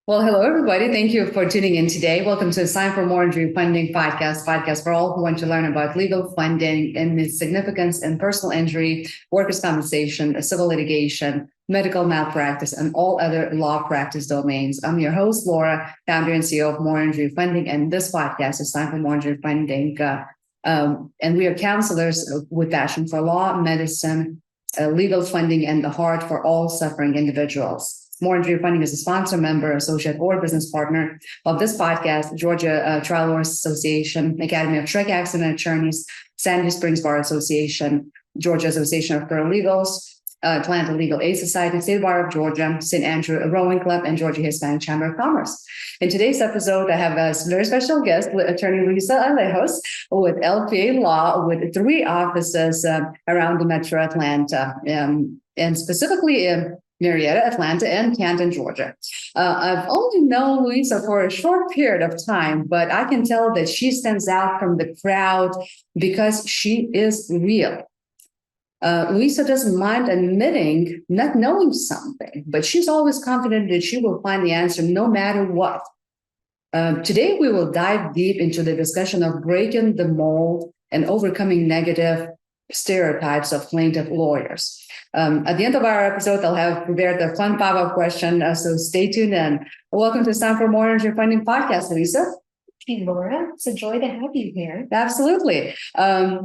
Well, hello, everybody. Thank you for tuning in today. Welcome to the Sign for More Injury Funding podcast for all who want to learn about legal funding and its significance in personal injury, workers' compensation, civil litigation, medical malpractice, and all other law practice domains. I'm your host, Laura, founder and CEO of More Injury Funding, and this podcast is Sign for More Injury Funding. And we are counselors with passion for law, medicine, legal funding, and the heart for all suffering individuals. More Injury Funding is a sponsor, member, associate, or business partner of this podcast, Georgia Trial Lawyers Association, Academy of Truck Accident Attorneys, Sandy Springs Bar Association, Georgia Association of Paralegals, Atlanta Legal Aid Society, State Bar of Georgia, St. Andrew Rowing Club, and Georgia Hispanic Chamber of Commerce. In today's episode, I have a very special guest, attorney Luisa Alejos with L.P.A. Law, with 3 offices around the Metro Atlanta, and specifically in Marietta, Atlanta, and Canton, Georgia. I've only known Luisa for a short period of time, but I can tell that she stands out from the crowd because she is real. Luisa doesn't mind admitting not knowing something, but she's always confident that she will find the answer no matter what. Today, we will dive deep into the discussion of breaking the mold and overcoming negative stereotypes of plaintiff lawyers. At the end of our episode, I'll have prepared a fun pop-up question, so stay tuned in. Welcome to Sign for More Injury Funding podcast, Luisa. Hey, Laura. It's a joy to have you here. Absolutely.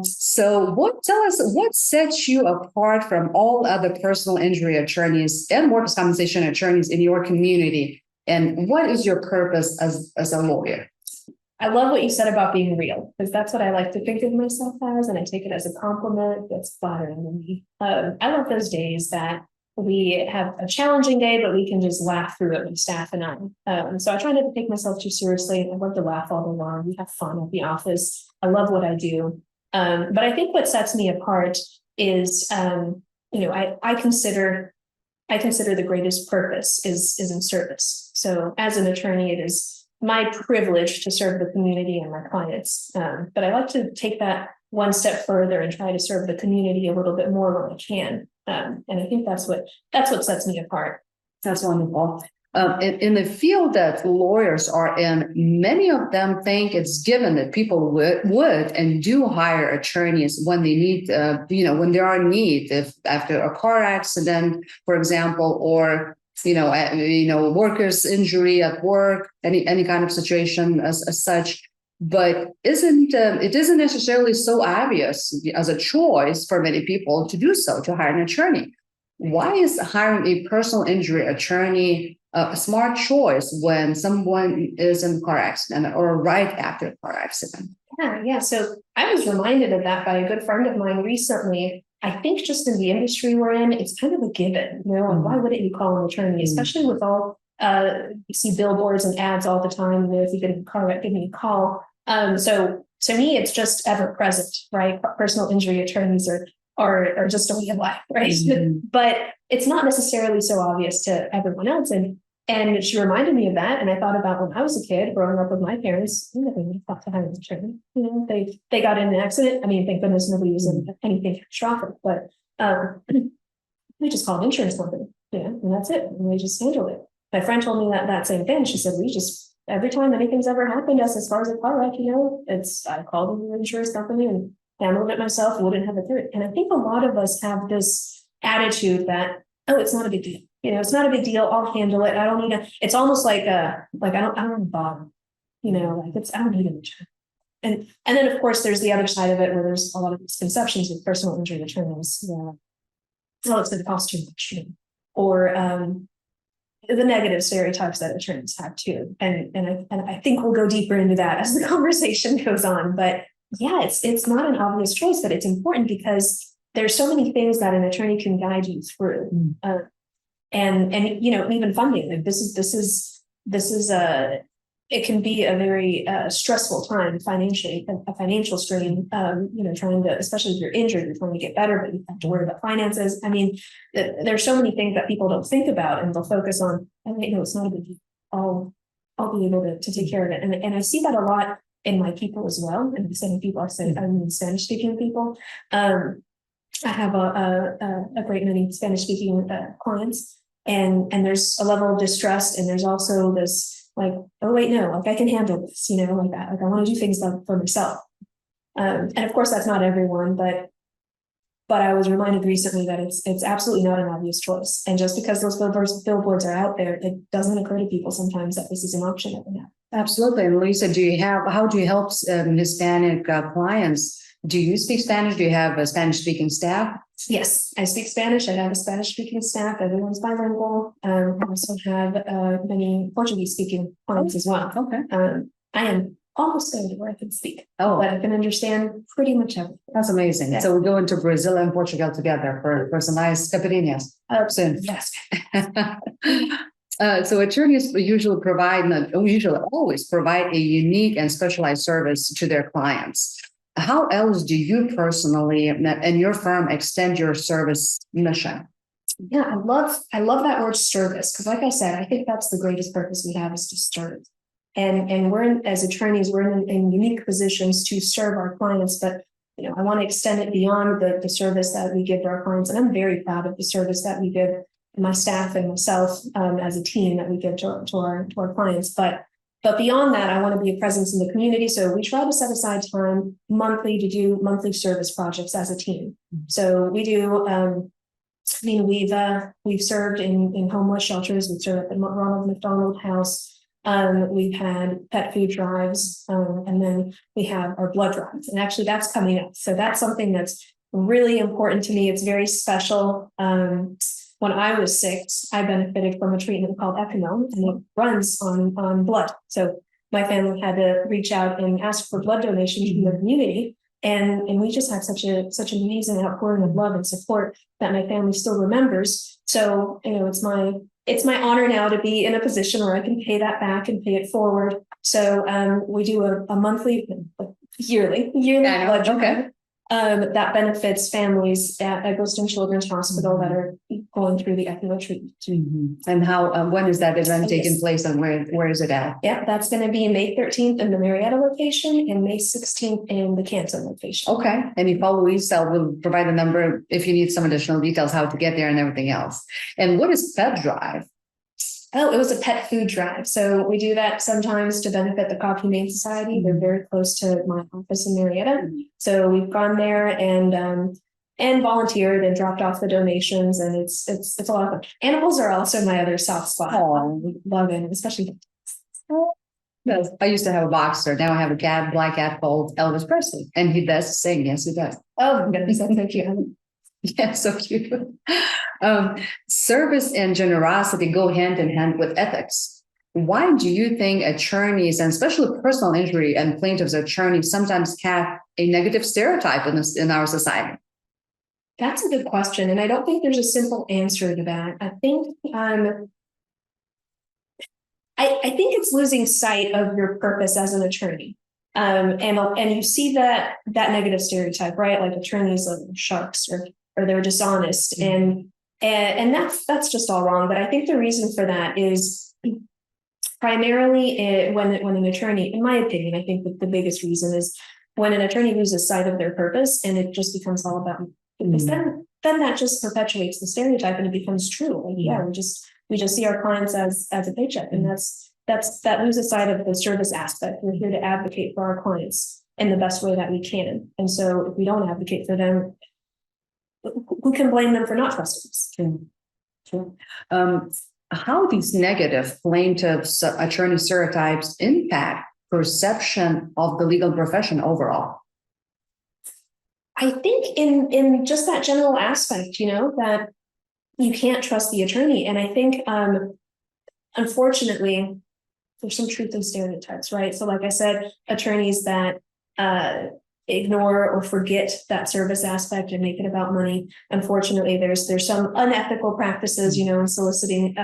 So tell us what sets you apart from all other personal injury attorneys and workers' compensation attorneys in your community? And what is your purpose as a lawyer? I love what you said about being real, because that's what I like to think of myself as, and I take it as a compliment that's flattering to me. I love those days that we have a challenging day, but we can just laugh through it with staff and I. So I try not to take myself too seriously. I love to laugh all day long. We have fun at the office. I love what I do. But I think what sets me apart is, I consider the greatest purpose is in service. So as an attorney, it is my privilege to serve the community and my clients. But I like to take that one step further and try to serve the community a little bit more when I can. And I think that's what sets me apart. That's wonderful. In the field that lawyers are in, many of them think it's given that people would and do hire attorneys when they need, when there are need, if after a car accident, for example, or workers' injury at work, any kind of situation as such. But it isn't necessarily so obvious as a choice for many people to do so, to hire an attorney. Why is hiring a personal injury attorney a smart choice when someone is in a car accident or right after a car accident? Yeah. So I was reminded of that by a good friend of mine recently. I think just in the industry we're in, it's kind of a given, why wouldn't you call an attorney, especially with all, you see billboards and ads all the time, if you get in a car wreck, give me a call. So to me, it's just ever present, right? Personal injury attorneys are just a way of life, right? But it's not necessarily so obvious to everyone else. And she reminded me of that. And I thought about when I was a kid growing up with my parents, I never would have thought to hire an attorney. They got in an accident. I mean, thank goodness nobody was in anything catastrophic, but we just called an insurance company, and that's it. And we just handle it. My friend told me that same thing. She said, every time anything's ever happened to us as far as a car wreck, I called the insurance company and handled it myself, wouldn't have it through it. And I think a lot of us have this attitude that, it's not a big deal. It's not a big deal. I'll handle it. I don't need it's almost like I don't bother, I don't need an attorney. And then of course there's the other side of it where there's a lot of misconceptions with personal injury attorneys. It's going to cost too much, or the negative stereotypes that attorneys have too. And I think we'll go deeper into that as the conversation goes on. But yeah, it's not an obvious choice, but it's important because there's so many things that an attorney can guide you through. And even funding. Like this is it can be a very stressful time financially, a financial strain. Trying to, especially if you're injured, you're trying to get better, but you have to worry about finances. I mean, there's so many things that people don't think about, and they'll focus on. It's not a big deal. I'll be able to take care of it, and I see that a lot in my people as well. And I'm Spanish speaking people. I have a great many Spanish speaking clients. and there's a level of distrust, and there's also this like, oh wait, no, like I can handle this, you know, like that. Like I want to do things for myself. And of course that's not everyone, but I was reminded recently that it's absolutely not an obvious choice. And just because those billboards are out there, it doesn't occur to people sometimes that this is an option that they have. Absolutely. And Luisa, how do you help Hispanic clients? Do you speak Spanish? Do you have a Spanish speaking staff? Yes, I speak Spanish. I have a Spanish speaking staff. Everyone's bilingual. I also have many Portuguese speaking clients as well. Okay. I am almost there to where I can speak, Oh, but I can understand pretty much everything. that's amazing. Yeah. So we're going to Brazil and Portugal together for some nice caipirinhas soon. Yes. So attorneys always provide a unique and specialized service to their clients. How else do you personally and your firm extend your service mission? Yeah, I love that word service, because like I said, I think that's the greatest purpose we have, is to serve. And we're as attorneys, we're in unique positions to serve our clients, but you know, I want to extend it beyond the service that we give to our clients. And I'm very proud of the service that we give my staff and myself as a team that we give to our clients. But beyond that, I want to be a presence in the community. So we try to set aside time monthly to do monthly service projects as a team. So we do, we've served in homeless shelters. We've served at the Ronald McDonald House. We've had pet food drives, and then we have our blood drives. And actually that's coming up. So that's something that's really important to me. It's very special. When I was 6, I benefited from a treatment called Econo, and it runs on blood. So my family had to reach out and ask for blood donations from the community. And we just had such an amazing outpouring of love and support that my family still remembers. So, you know, it's my honor now to be in a position where I can pay that back and pay it forward. So we do a monthly, yearly blood drive. Okay. That benefits families at Eggleston Children's Hospital that are going through the ECMO treatment. And how, when is that event taking place, and where is it at? Yeah, that's going to be May 13th in the Marietta location and May 16th in the Canton location. Okay. And if Luisa will provide a number if you need some additional details, how to get there and everything else. And what is Pet Drive? Oh, it was a pet food drive. So we do that sometimes to benefit the Cobb Humane Society. They're very close to my office in Marietta. So we've gone there and volunteered and dropped off the donations, and it's a lot of fun. Animals are also my other soft spot. Oh, love it, especially. Yes. I used to have a boxer. Now I have a cat, black cat called Elvis Presley, and he does sing. Yes, he does. Oh my goodness, that's so cute. Yeah, so cute. Service and generosity go hand in hand with ethics. Why do you think attorneys, and especially personal injury and plaintiffs attorneys, sometimes have a negative stereotype in our society? That's a good question, and I don't think there's a simple answer to that. I think I think it's losing sight of your purpose as an attorney. And you see that negative stereotype, right? Like attorneys are sharks or they're dishonest, and that's just all wrong. But I think the reason for that is primarily when an attorney, in my opinion, I think that the biggest reason is when an attorney loses sight of their purpose and it just becomes all about because then that just perpetuates the stereotype and it becomes true. Like, yeah, we just see our clients as a paycheck, and that loses sight of the service aspect. We're here to advocate for our clients in the best way that we can. And so if we don't advocate for them, who can blame them for not trusting us? True. How these negative plaintiffs attorney stereotypes impact perception of the legal profession overall? I think in just that general aspect, that you can't trust the attorney. And I think, unfortunately, there's some truth in stereotypes, right? So like I said, attorneys that ignore or forget that service aspect and make it about money. Unfortunately, there's some unethical practices, in soliciting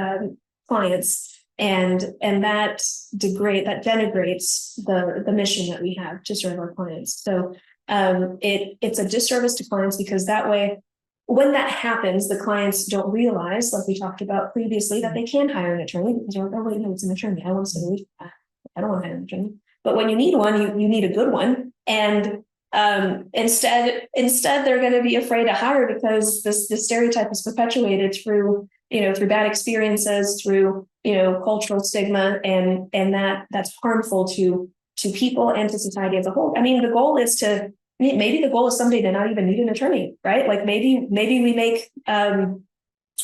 clients, and that denigrates the mission that we have to serve our clients. So it's a disservice to clients, because that way, when that happens, the clients don't realize, like we talked about previously, that they can hire an attorney because you're like, oh wait, no, it's an attorney. I want to say, I don't want to hire an attorney. But when you need one, you need a good one. And instead they're going to be afraid to hire because the stereotype is perpetuated through through bad experiences, through, cultural stigma, and that's harmful to people and to society as a whole. I mean, the goal is maybe the goal is someday to not even need an attorney, right? Like maybe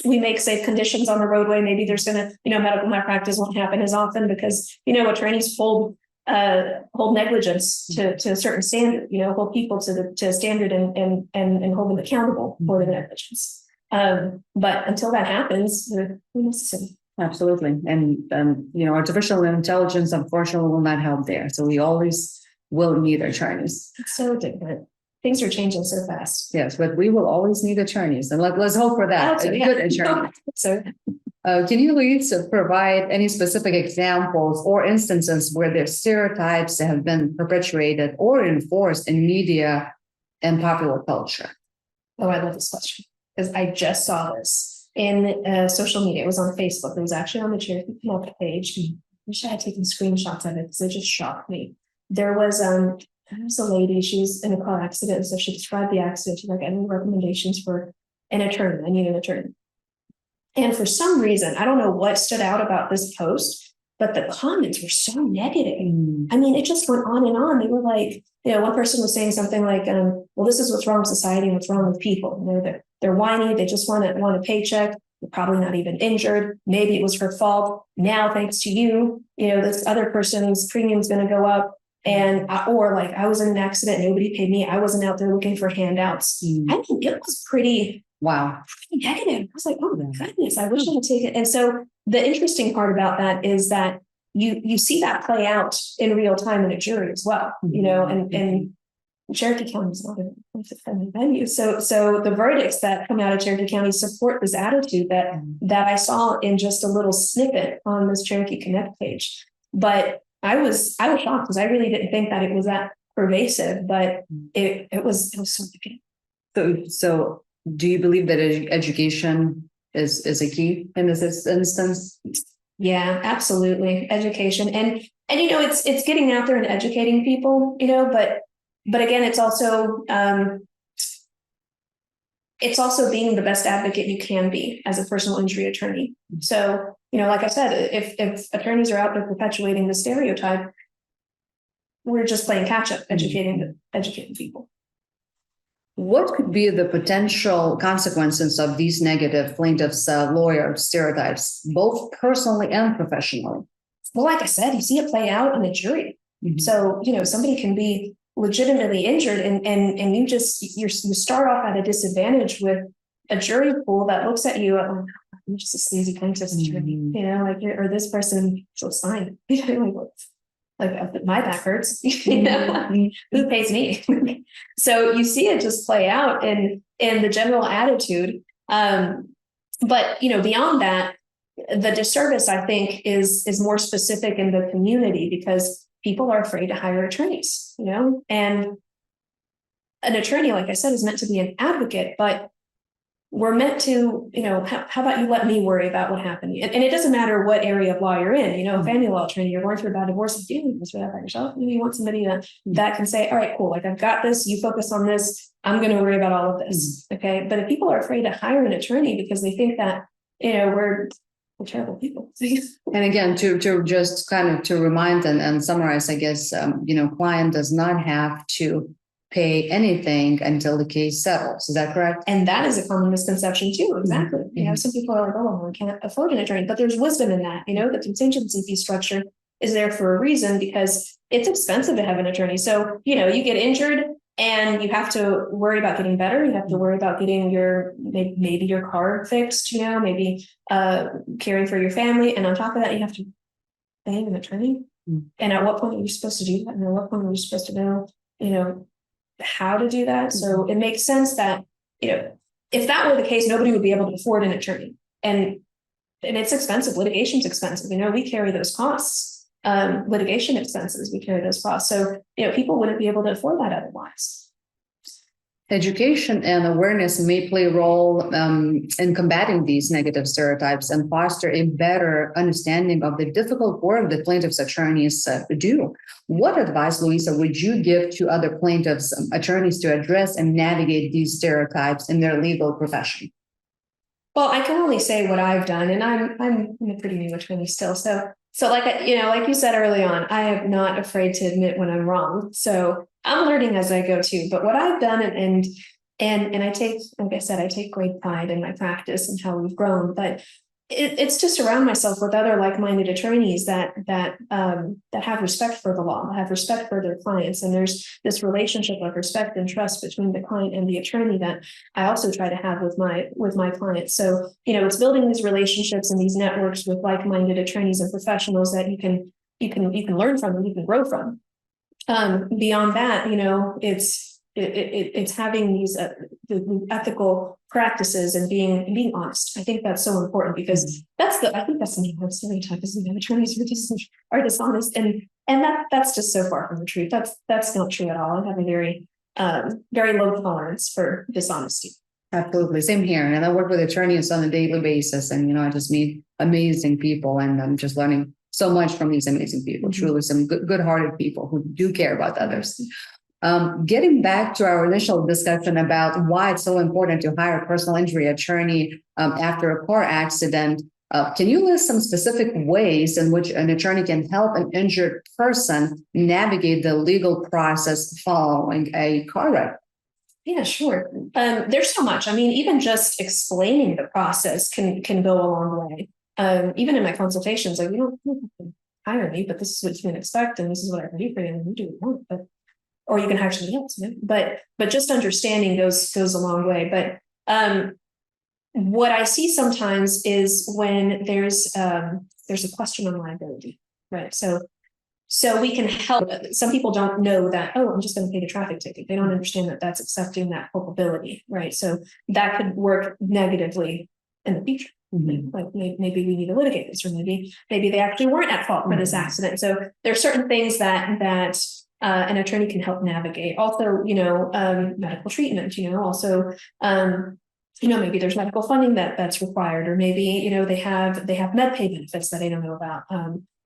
we make safe conditions on the roadway. Maybe there's going to, medical malpractice won't happen as often because, attorneys hold negligence to a certain standard, hold people to a standard and hold them accountable for the negligence. But until that happens, we're necessary. Absolutely. And, artificial intelligence, unfortunately, will not help there. So we always will need attorneys. It's so different. Things are changing so fast. Yes, but we will always need attorneys. And let's hope for that. Also, A yeah. good attorney. So Can you, Luisa, provide any specific examples or instances where the stereotypes have been perpetuated or enforced in media and popular culture? Oh, I love this question because I just saw this in social media. It was on Facebook. It was actually on the Cherokee Connect page. I wish I had taken screenshots of it because it just shocked me. There was a lady, she was in a car accident. So she described the accident. She's like, I need recommendations for an attorney. I need an attorney. And for some reason, I don't know what stood out about this post, but the comments were so negative. I mean, it just went on and on. They were like, one person was saying something like, well, this is what's wrong with society and what's wrong with people. They're whiny. They just want a paycheck. They're probably not even injured. Maybe it was her fault. Now, thanks to you, this other person's premium's going to go up. And or like I was in an accident, nobody paid me. I wasn't out there looking for handouts. I mean, it was pretty negative. I was like, oh my goodness, I wish I had taken it. And so the interesting part about that is that you see that play out in real time in a jury as well. And Cherokee County is not a friendly venue. So the verdicts that come out of Cherokee County support this attitude that I saw in just a little snippet on this Cherokee Connect page. But I was shocked because I really didn't think that it was that pervasive, but it was so good. So do you believe that education is a key in this instance? Yeah, absolutely. Education. And it's getting out there and educating people, but again, it's also being the best advocate you can be as a personal injury attorney. So, like I said, if attorneys are out there perpetuating the stereotype, we're just playing catch up, educating people. What could be the potential consequences of these negative plaintiff's lawyer stereotypes, both personally and professionally? Well, like I said, you see it play out in the jury. So, somebody can be legitimately injured and you start off at a disadvantage with a jury pool that looks at you like, you're just a sleazy plaintiff's attorney, or this person feels fine. Like my back hurts, who pays me? So you see it just play out in the general attitude. But beyond that, the disservice I think is more specific in the community because people are afraid to hire attorneys, and an attorney, like I said, is meant to be an advocate, but we're meant to, how about you let me worry about what happened? And it doesn't matter what area of law you're in, a family law attorney, you're going through a bad divorce, if you do that by yourself, maybe you want somebody that can say, all right, cool, like I've got this, you focus on this, I'm going to worry about all of this. Okay. But if people are afraid to hire an attorney because they think that, we're terrible people. And again, to just kind of to remind and summarize, I guess, client does not have to pay anything until the case settles. Is that correct? And that is a common misconception too. Exactly. Some people are like, oh, well, I can't afford an attorney, but there's wisdom in that. The contingency fee structure is there for a reason because it's expensive to have an attorney. So, you get injured and you have to worry about getting better. You have to worry about getting maybe your car fixed, maybe caring for your family. And on top of that, you have to pay an attorney. And at what point are you supposed to do that? And at what point are you supposed to know, how to do that? So it makes sense that, if that were the case, nobody would be able to afford an attorney. And it's expensive. Litigation's expensive. We carry those costs. Litigation expenses, we carry those costs. So, people wouldn't be able to afford that otherwise. Education and awareness may play a role in combating these negative stereotypes and foster a better understanding of the difficult work that plaintiffs' attorneys do. What advice, Luisa, would you give to other plaintiffs' attorneys to address and navigate these stereotypes in their legal profession? Well, I can only say what I've done, and I'm a pretty new attorney still. So like like you said early on, I am not afraid to admit when I'm wrong. So I'm learning as I go too. But what I've done, and I take, like I said, I take great pride in my practice and how we've grown. But it's to surround myself with other like-minded attorneys that have respect for the law, have respect for their clients, and there's this relationship of respect and trust between the client and the attorney that I also try to have with my clients. So it's building these relationships and these networks with like-minded attorneys and professionals that you can learn from and you can grow from. Beyond that, it's having these the ethical practices and being honest. I think that's so important because I think that's the stereotype is that attorneys are dishonest, and that's just so far from the truth. That's not true at all. I have a very low tolerance for dishonesty. Absolutely. Same here. And I work with attorneys on a daily basis, and I just meet amazing people, and I'm just learning so much from these amazing people. Truly some good-hearted people who do care about others. Getting back to our initial discussion about why it's so important to hire a personal injury attorney after a car accident, can you list some specific ways in which an attorney can help an injured person navigate the legal process following a car wreck? Yeah, sure. There's so much. I mean, even just explaining the process can go a long way. Even in my consultations, like, you don't have to hire me, but this is what you can expect, and this is what I can do for you, and you do what you want, or you can hire somebody else. But just understanding goes a long way. But what I see sometimes is when there's a question on liability, right? So we can help. Some people don't know that, oh, I'm just going to pay the traffic ticket. They don't understand that that's accepting that culpability, right? So that could work negatively in the future. Like maybe we need to litigate this, or maybe they actually weren't at fault for this accident. So there are certain things that an attorney can help navigate. Also, medical treatment. Also, maybe there's medical funding that's required, or maybe they have MedPay benefits that I don't know about.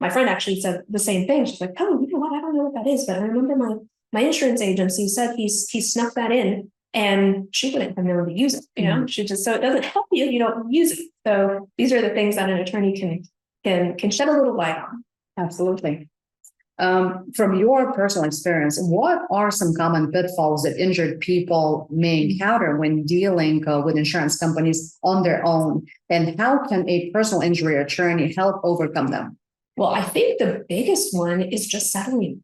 My friend actually said the same thing. She's like, oh, you know what? I don't know what that is, but I remember my insurance agency said he snuck that in, and she wouldn't have known to use it. She just, so it doesn't help you. You don't use it. So these are the things that an attorney can shed a little light on. Absolutely. From your personal experience, what are some common pitfalls that injured people may encounter when dealing with insurance companies on their own, and how can a personal injury attorney help overcome them? Well, I think the biggest one is just settling.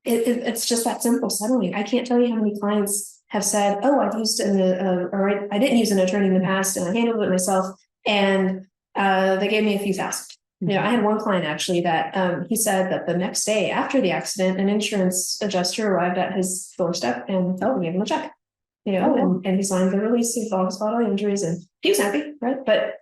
It's just that simple, settling. I can't tell you how many clients have said, "Oh, I've used or I didn't use an attorney in the past, and I handled it myself, and they gave me a few thousand." I had one client actually that he said that the next day after the accident, an insurance adjuster arrived at his doorstep and gave him a check. And he signed the release of all his bodily injuries, and he was happy, right? But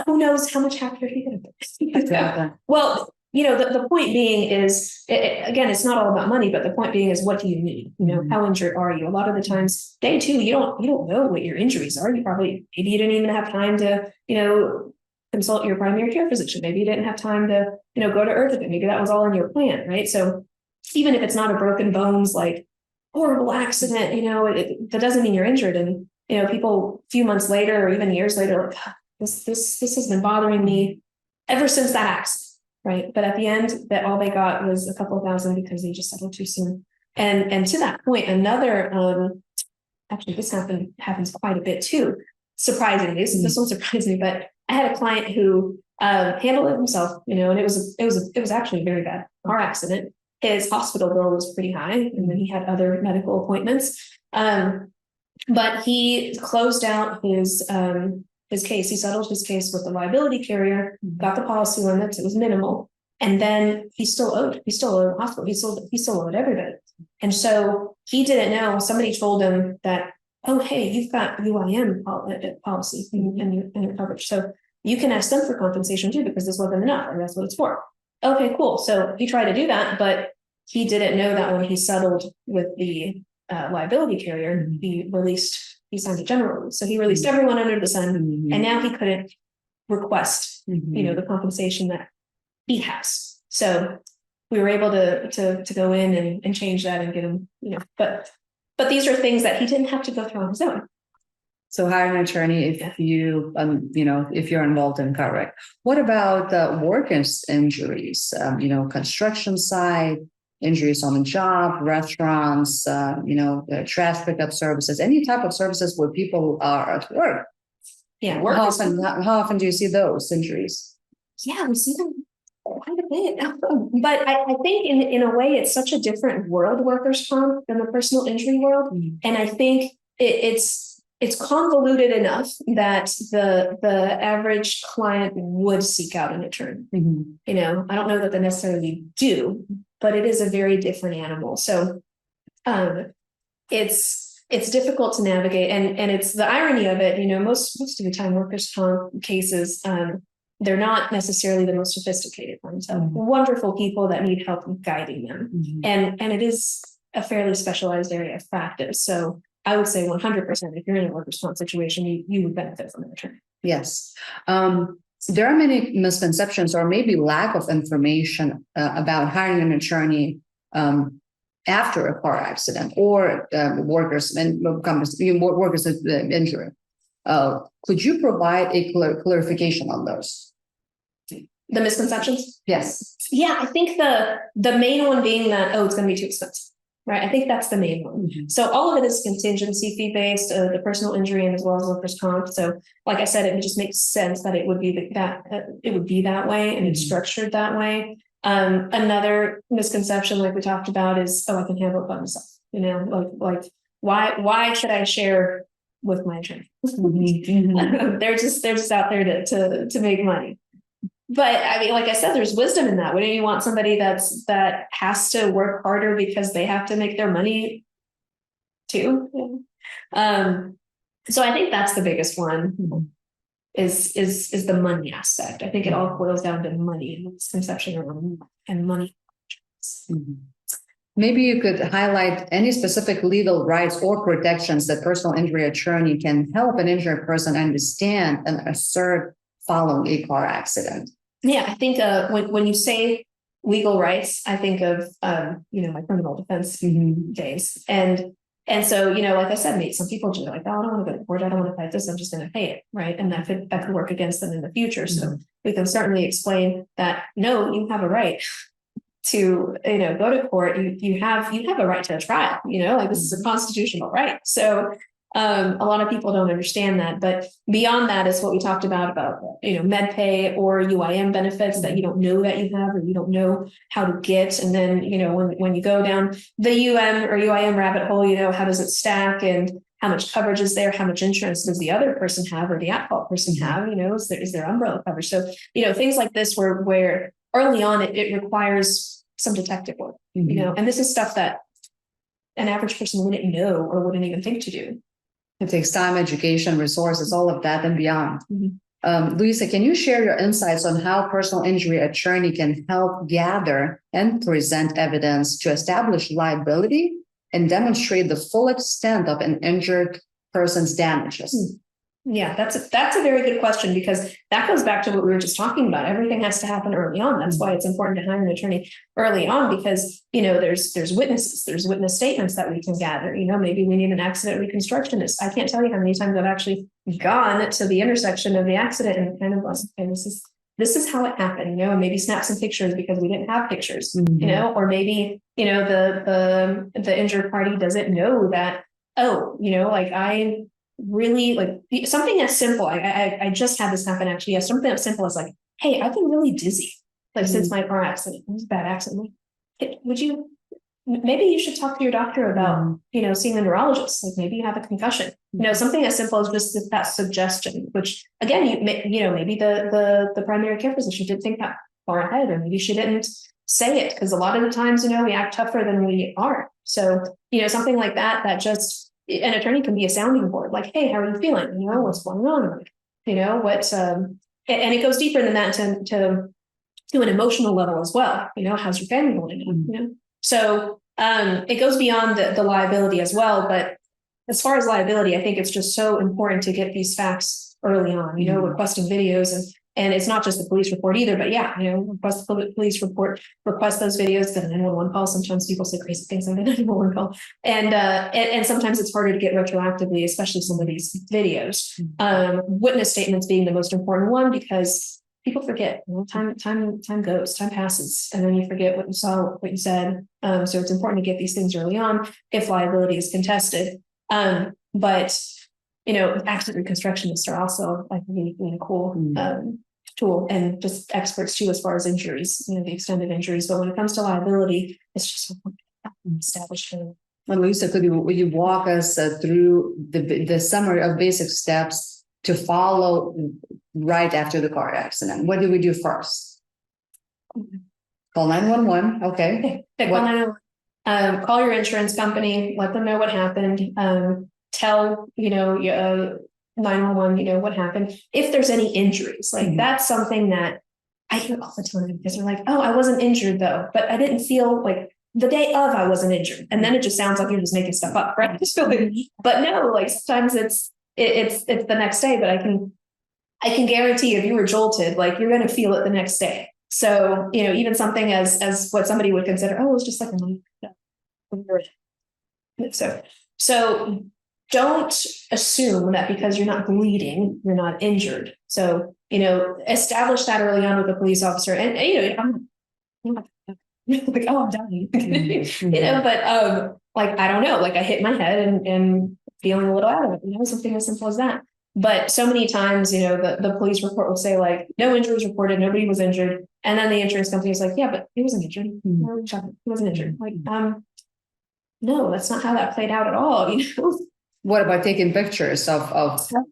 who knows how much happier he could have been. Yeah. Well, the point being is, again, it's not all about money, but the point being is, what do you need? How injured are you? A lot of the times, day two, you don't know what your injuries are. Maybe you didn't even have time to, consult your primary care physician. Maybe you didn't have time to, go to Earth. Maybe that was all in your plan, right? So even if it's not a broken bones, like horrible accident, that doesn't mean you're injured. And, people a few months later, or even years later, like, this has been bothering me ever since that accident. Right. But at the end, that all they got was a couple of thousand because they just settled too soon. And to that point, another, actually, this happens quite a bit too. Surprisingly, this one surprised me, but I had a client who handled it himself, and it was actually a very bad car accident. His hospital bill was pretty high, and then he had other medical appointments. But he closed out his case. He settled his case with the liability carrier, got the policy limits. It was minimal. And then he still owed the hospital. He still owed everybody. And so he didn't know. Somebody told him that, oh, hey, you've got UIM policy in your coverage. So you can ask them for compensation too, because this wasn't enough, and that's what it's for. Okay, cool. So he tried to do that, but he didn't know that when he settled with the liability carrier, he signed a general release. So he released everyone under the sun, and now he couldn't request, the compensation that he has. So we were able to go in and change that and get him, but these are things that he didn't have to go through on his own. So hire an attorney if you, if you're involved in car wreck. What about workers' injuries? Construction site, injuries on the job, restaurants, trash pickup services, any type of services where people are at work. Yeah, How often do you see those injuries? Yeah, we see them quite a bit. But I think in a way, it's such a different world, workers' comp, than the personal injury world. Mm-hmm. And I think it's convoluted enough that the average client would seek out an attorney. Mm-hmm. I don't know that they necessarily do, but it is a very different animal. So it's difficult to navigate, and it's the irony of it. Most of the time, workers' comp cases, they're not necessarily the most sophisticated ones. Mm-hmm. Wonderful people that need help guiding them, Mm-hmm. and it is a fairly specialized area of practice. So I would say 100%, if you're in a workers' comp situation, you would benefit from an attorney. Yes. There are many misconceptions or maybe lack of information about hiring an attorney after a car accident or workers injury. Could you provide a clarification on those? The misconceptions? Yes. Yeah, I think the main one being that, it's going to be too expensive. Right. I think that's the main one. Mm-hmm. So all of it is contingency fee based, the personal injury and as well as workers' comp. So like I said, it just makes sense that it would be that way, and it's structured that way. Another misconception, like we talked about, is, I can handle it by myself. Like why should I share with my attorney? Mm-hmm. They're just out there to make money. But I mean, like I said, there's wisdom in that. Wouldn't you want somebody that has to work harder because they have to make their money too? So I think that's the biggest one, is the money aspect. I think it all boils down to money and misconception and money. Mm-hmm. Maybe you could highlight any specific legal rights or protections that personal injury attorney can help an injured person understand and assert following a car accident. Yeah, I think when you say legal rights, I think of my criminal defense days, and so like I said, maybe some people just like, I don't want to go to court, I don't want to fight this, I'm just going to pay it, right? And that could work against them in the future. So we can certainly explain that no, you have a right to go to court. You have a right to a trial. This is a constitutional right. So. A lot of people don't understand that, but beyond that is what we talked about MedPay or UIM benefits that you don't know that you have, or you don't know how to get. And then, when you go down the or UIM rabbit hole, how does it stack, and how much coverage is there? How much insurance does the other person have, or the at-fault person have? Is there umbrella coverage? So, things like this where early on it requires some detective work, and this is stuff that an average person wouldn't know or wouldn't even think to do. It takes time, education, resources, all of that and beyond. Luisa, can you share your insights on how personal injury attorney can help gather and present evidence to establish liability and demonstrate the full extent of an injured person's damages? Yeah, that's a very good question, because that goes back to what we were just talking about. Everything has to happen early on. That's why it's important to hire an attorney early on, because there's witnesses, there's witness statements that we can gather. Maybe we need an accident reconstructionist. I can't tell you how many times I've actually gone to the intersection of the accident and kind of like, okay, this is how it happened, and maybe snap some pictures because we didn't have pictures, or maybe the injured party doesn't know that, I really something as simple. I just had this happen actually. Yeah, something as simple as like, hey, I've been really dizzy since my car accident. It was a bad accident. Maybe you should talk to your doctor about seeing a neurologist. Maybe you have a concussion. Something as simple as just that suggestion. Which again, maybe the primary care physician didn't think that far ahead, or maybe she didn't say it, because a lot of the times we act tougher than we are. So something like that. That just an attorney can be a sounding board, like, hey, how are you feeling? What's going on? And it goes deeper than that to an emotional level as well. How's your family holding up? So it goes beyond the liability as well. But as far as liability, I think it's just so important to get these facts early on, requesting videos And it's not just the police report either, but yeah, request the police report, request those videos, get a 911 call. Sometimes people say crazy things on the 911 call. And sometimes it's harder to get retroactively, especially some of these videos. Witness statements being the most important one, because people forget. Time goes, time passes, and then you forget what you saw, what you said. So it's important to get these things early on if liability is contested. But accident reconstructionists are also like really cool tool, and just experts too as far as injuries, the extended injuries. But when it comes to liability, it's just established. Well, Luisa, will you walk us through the summary of basic steps to follow right after the car accident? What do we do first? Call 911. Okay. Call 911. Call your insurance company. Let them know what happened. Tell 911 what happened. If there's any injuries, like that's something that I hear all the time, because they're like, "Oh, I wasn't injured though, but I didn't feel like the day of I wasn't injured," and then it just sounds like you're just making stuff up, right? But no, like sometimes it's the next day. But I can guarantee if you were jolted, like you're going to feel it the next day. So even something as what somebody would consider, oh, it's just like a so don't assume that because you're not bleeding, you're not injured. So, establish that early on with the police officer. And, I'm like, oh, I'm dying. But like, I don't know, like I hit my head and feeling a little out of it, something as simple as that. But so many times, the police report will say like, no injuries reported, nobody was injured. And then the insurance company is like, yeah, but he wasn't injured. He wasn't injured. Like, no, that's not how that played out at all. What about taking pictures of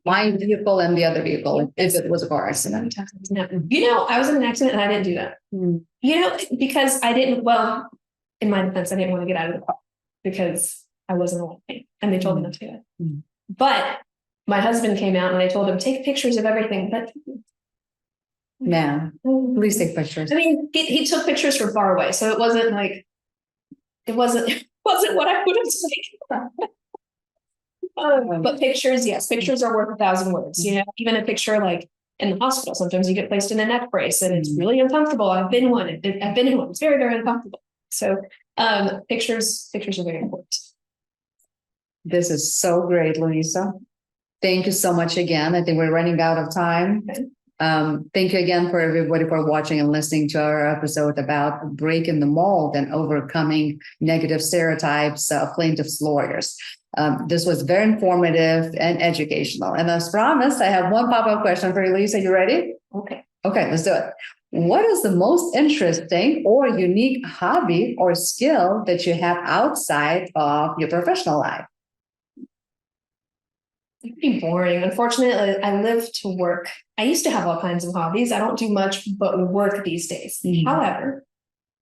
my vehicle and the other vehicle if it was a car accident? I was in an accident and I didn't do that. Because I didn't, well, in my defense, I didn't want to get out of the car because I wasn't alive, and they told me not to do that. But my husband came out and I told him, take pictures of everything. But please take pictures. I mean, he took pictures from far away, so it wasn't like it wasn't what I would have taken. But pictures, yes, pictures are worth 1,000 words. Even a picture like in the hospital, sometimes you get placed in a neck brace and it's really uncomfortable. I've been in one. It's very, very uncomfortable. So pictures are very important. This is so great, Luisa. Thank you so much again. I think we're running out of time. Okay. Thank you again for everybody for watching and listening to our episode about breaking the mold and overcoming negative stereotypes of plaintiff's lawyers. This was very informative and educational. And as promised, I have one pop-up question for you, Lisa. You ready? Okay, let's do it. What is the most interesting or unique hobby or skill that you have outside of your professional life? It'd be boring. Unfortunately, I live to work. I used to have all kinds of hobbies. I don't do much but work these days. However,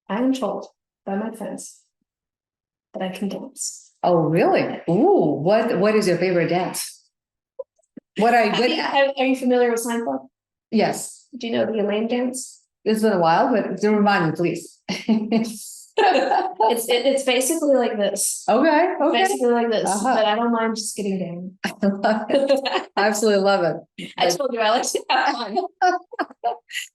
I am told by my friends that I can dance. Oh, really? Ooh, what is your favorite dance? What are you good at? Are you familiar with Seinfeld? Yes. Do you know the Elaine dance? It's been a while, but do remind me, please. It's basically like this. Okay. Basically like this, but I don't mind just getting down. I love it. Absolutely love it. I told you I like to have fun.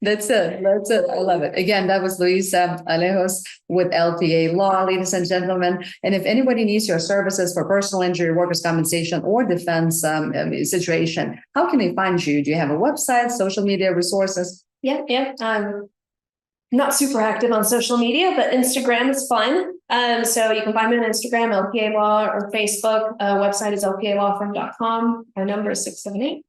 That's it. I love it. Again, that was Luisa Alejos with L.P.A. Law, ladies and gentlemen. And if anybody needs your services for personal injury, workers' compensation, or defense situation, how can they find you? Do you have a website, social media resources? Yeah. Not super active on social media, but Instagram is fun. So you can find me on Instagram, L.P.A. Law, or Facebook. Website is lpalawfirm.com. Our number is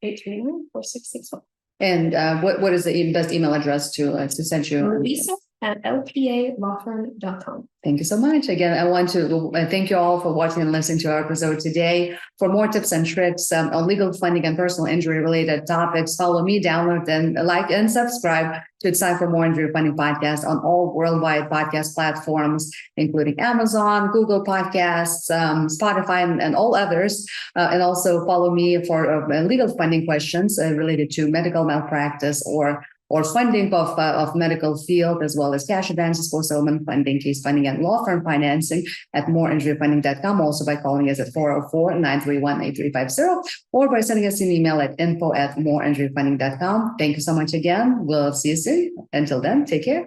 678-839-4661. And what is the best email address to send you? Luisa at lpalawfirm.com. Thank you so much. Again, I want to thank you all for watching and listening to our episode today. For more tips and tricks on legal funding and personal injury related topics, follow me, download and like and subscribe to It's Time for More Injury Funding podcast on all worldwide podcast platforms, including Amazon, Google Podcasts, Spotify, and all others. And also follow me for legal funding questions related to medical malpractice or or funding of medical field, as well as cash advances for settlement funding, case funding, and law firm financing at moreinjuryfunding.com. Also by calling us at 404-931-8350 or by sending us an email at info@moreinjuryfunding.com. Thank you so much again. We'll see you soon. Until then, take care.